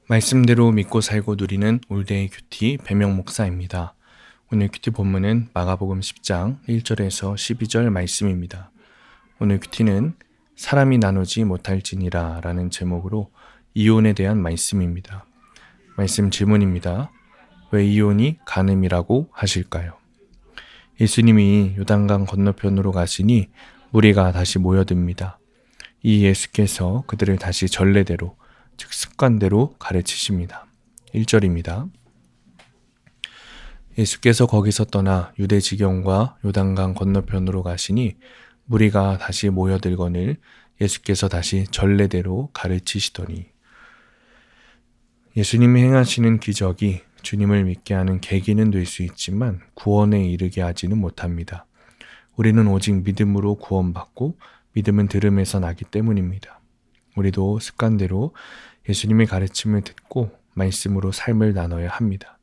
말씀대로 믿고 살고 누리는 올데이 큐티 배명 목사입니다. 오늘 큐티 본문은 마가복음 10장 1절에서 12절 말씀입니다. 오늘 큐티는 사람이 나누지 못할지니라 라는 제목으로 이혼에 대한 말씀입니다. 말씀 질문입니다. 왜 이혼이 간음이라고 하실까요? 예수님이 요단강 건너편으로 가시니 무리가 다시 모여듭니다. 이 예수께서 그들을 다시 전례대로 즉 습관대로 가르치십니다. 1절입니다. 예수께서 거기서 떠나 유대 지경과 요단강 건너편으로 가시니 무리가 다시 모여들거늘 예수께서 다시 전례대로 가르치시더니. 예수님이 행하시는 기적이 주님을 믿게 하는 계기는 될 수 있지만 구원에 이르게 하지는 못합니다. 우리는 오직 믿음으로 구원받고 믿음은 들음에서 나기 때문입니다. 우리도 습관대로 예수님의 가르침을 듣고 말씀으로 삶을 나눠야 합니다.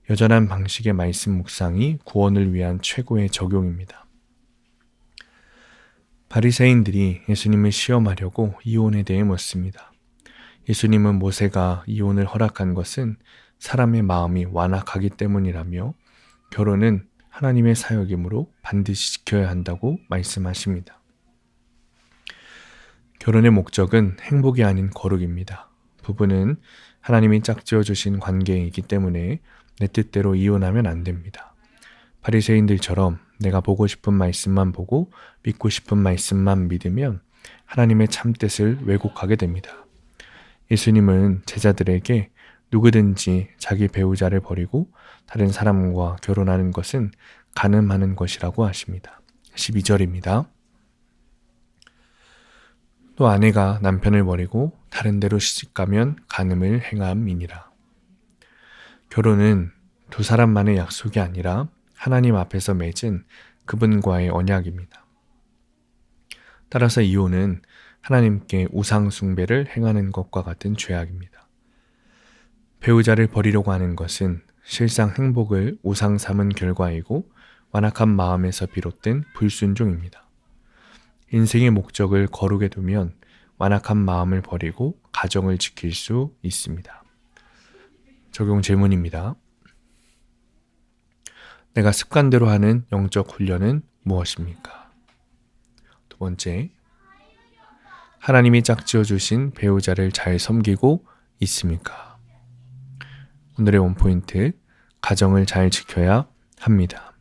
여전한 방식의 말씀 묵상이 구원을 위한 최고의 적용입니다. 바리새인들이 예수님을 시험하려고 이혼에 대해 묻습니다. 예수님은 모세가 이혼을 허락한 것은 사람의 마음이 완악하기 때문이라며 결혼은 하나님의 사역이므로 반드시 지켜야 한다고 말씀하십니다. 결혼의 목적은 행복이 아닌 거룩입니다. 부부는 하나님이 짝지어 주신 관계이기 때문에 내 뜻대로 이혼하면 안 됩니다. 바리새인들처럼 내가 보고 싶은 말씀만 보고 믿고 싶은 말씀만 믿으면 하나님의 참뜻을 왜곡하게 됩니다. 예수님은 제자들에게 누구든지 자기 배우자를 버리고 다른 사람과 결혼하는 것은 간음하는 것이라고 하십니다. 12절입니다. 또 아내가 남편을 버리고 다른 데로 시집가면 간음을 행함이니라. 결혼은 두 사람만의 약속이 아니라 하나님 앞에서 맺은 그분과의 언약입니다. 따라서 이혼은 하나님께 우상 숭배를 행하는 것과 같은 죄악입니다. 배우자를 버리려고 하는 것은 실상 행복을 우상 삼은 결과이고 완악한 마음에서 비롯된 불순종입니다. 인생의 목적을 거룩에 두면 완악한 마음을 버리고 가정을 지킬 수 있습니다. 적용 질문입니다. 내가 습관대로 하는 영적 훈련은 무엇입니까? 두 번째, 하나님이 짝지어 주신 배우자를 잘 섬기고 있습니까? 오늘의 원포인트, 가정을 잘 지켜야 합니다.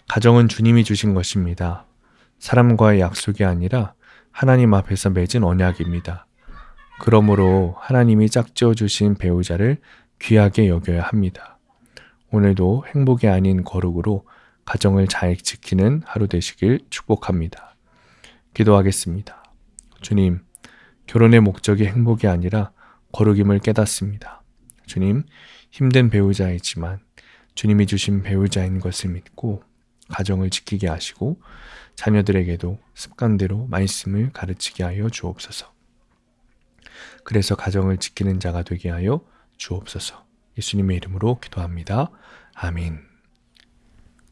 가정은 주님이 주신 것입니다. 사람과의 약속이 아니라 하나님 앞에서 맺은 언약입니다. 그러므로 하나님이 짝지어 주신 배우자를 귀하게 여겨야 합니다. 오늘도 행복이 아닌 거룩으로 가정을 잘 지키는 하루 되시길 축복합니다. 기도하겠습니다. 주님, 결혼의 목적이 행복이 아니라 거룩임을 깨닫습니다. 주님, 힘든 배우자이지만 주님이 주신 배우자인 것을 믿고 가정을 지키게 하시고 자녀들에게도 습관대로 말씀을 가르치게 하여 주옵소서. 그래서 가정을 지키는 자가 되게 하여 주옵소서. 예수님의 이름으로 기도합니다. 아멘.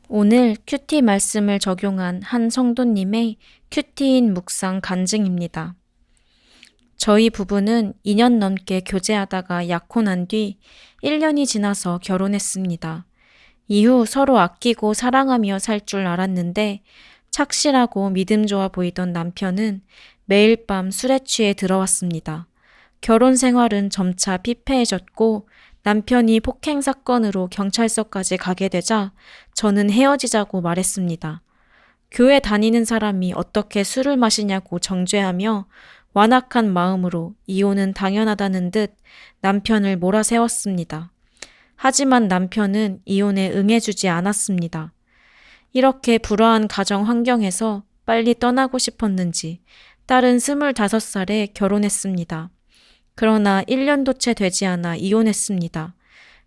오늘 큐티 말씀을 적용한 한 성도님의 큐티인 묵상 간증입니다. 저희 부부는 2년 넘게 교제하다가 약혼한 뒤 1년이 지나서 결혼했습니다. 이후 서로 아끼고 사랑하며 살 줄 알았는데 착실하고 믿음 좋아 보이던 남편은 매일 밤 술에 취해 들어왔습니다. 결혼 생활은 점차 피폐해졌고 남편이 폭행 사건으로 경찰서까지 가게 되자 저는 헤어지자고 말했습니다. 교회 다니는 사람이 어떻게 술을 마시냐고 정죄하며 완악한 마음으로 이혼은 당연하다는 듯 남편을 몰아세웠습니다. 하지만 남편은 이혼에 응해주지 않았습니다. 이렇게 불화한 가정 환경에서 빨리 떠나고 싶었는지 딸은 25살에 결혼했습니다. 그러나 1년도 채 되지 않아 이혼했습니다.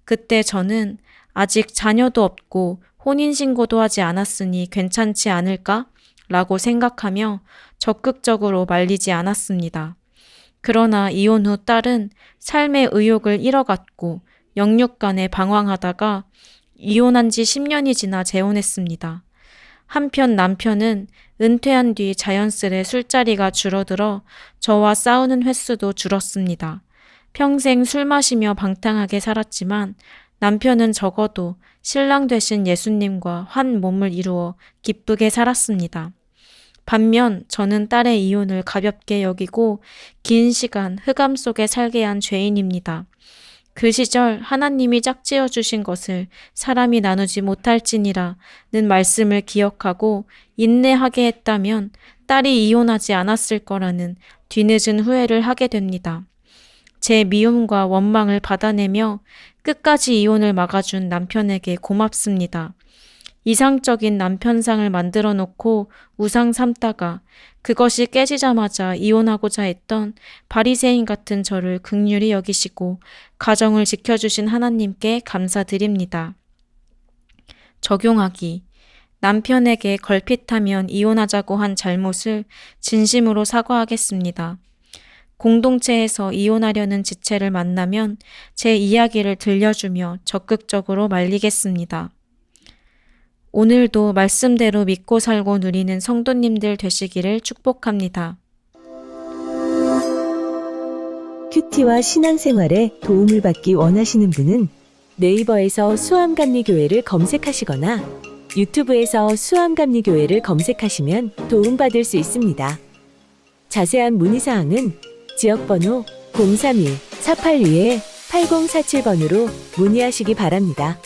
그때 저는 아직 자녀도 없고 혼인신고도 하지 않았으니 괜찮지 않을까? 라고 생각하며 적극적으로 말리지 않았습니다. 그러나 이혼 후 딸은 삶의 의욕을 잃어갔고 영육간에 방황하다가 이혼한 지 10년이 지나 재혼했습니다. 한편 남편은 은퇴한 뒤 자연스레 술자리가 줄어들어 저와 싸우는 횟수도 줄었습니다. 평생 술 마시며 방탕하게 살았지만 남편은 적어도 신랑 되신 예수님과 한 몸을 이루어 기쁘게 살았습니다. 반면 저는 딸의 이혼을 가볍게 여기고 긴 시간 흑암 속에 살게 한 죄인입니다. 그 시절 하나님이 짝지어 주신 것을 사람이 나누지 못할지니라는 말씀을 기억하고 인내하게 했다면 딸이 이혼하지 않았을 거라는 뒤늦은 후회를 하게 됩니다. 제 미움과 원망을 받아내며 끝까지 이혼을 막아준 남편에게 고맙습니다. 이상적인 남편상을 만들어 놓고 우상 삼다가 그것이 깨지자마자 이혼하고자 했던 바리새인 같은 저를 긍휼히 여기시고 가정을 지켜주신 하나님께 감사드립니다. 적용하기. 남편에게 걸핏하면 이혼하자고 한 잘못을 진심으로 사과하겠습니다. 공동체에서 이혼하려는 지체를 만나면 제 이야기를 들려주며 적극적으로 말리겠습니다. 오늘도 말씀대로 믿고 살고 누리는 성도님들 되시기를 축복합니다. 큐티와 신앙생활에 도움을 받기 원하시는 분은 네이버에서 수암감리교회를 검색하시거나 유튜브에서 수암감리교회를 검색하시면 도움받을 수 있습니다. 자세한 문의사항은 지역번호 031-482-8047번으로 문의하시기 바랍니다.